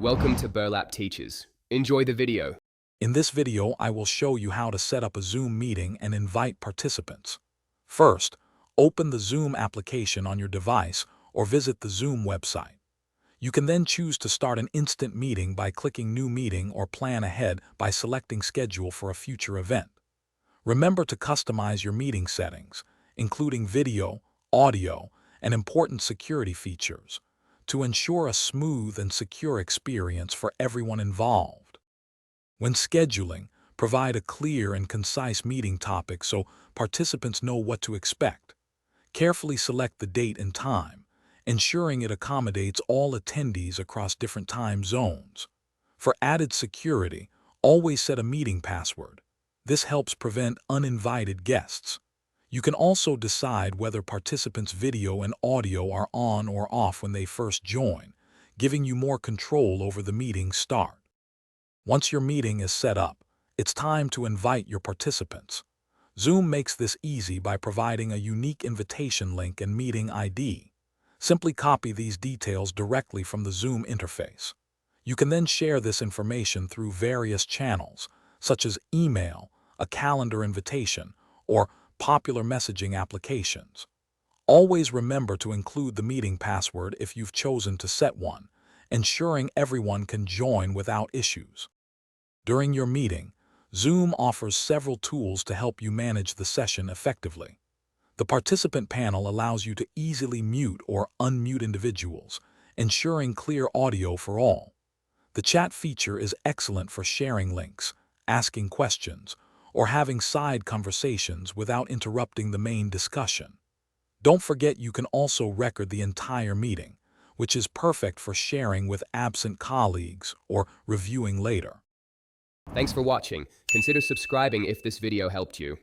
Welcome to Burlap Teachers. Enjoy the video. In this video, I will show you how to set up a Zoom meeting and invite participants. First, open the Zoom application on your device or visit the Zoom website. You can then choose to start an instant meeting by clicking New Meeting or plan ahead by selecting Schedule for a future event. Remember to customize your meeting settings, including video, audio, and important security features, to ensure a smooth and secure experience for everyone involved. When scheduling, provide a clear and concise meeting topic so participants know what to expect. Carefully select the date and time, ensuring it accommodates all attendees across different time zones. For added security, always set a meeting password. This helps prevent uninvited guests. You can also decide whether participants' video and audio are on or off when they first join, giving you more control over the meeting's start. Once your meeting is set up, it's time to invite your participants. Zoom makes this easy by providing a unique invitation link and meeting ID. Simply copy these details directly from the Zoom interface. You can then share this information through various channels, such as email, a calendar invitation, or popular messaging applications. Always remember to include the meeting password if you've chosen to set one, ensuring everyone can join without issues. During your meeting, Zoom offers several tools to help you manage the session effectively. The participant panel allows you to easily mute or unmute individuals, ensuring clear audio for all. The chat feature is excellent for sharing links, asking questions, or having side conversations without interrupting the main discussion. Don't forget you can also record the entire meeting, which is perfect for sharing with absent colleagues or reviewing later. Thanks for watching. Consider subscribing if this video helped you.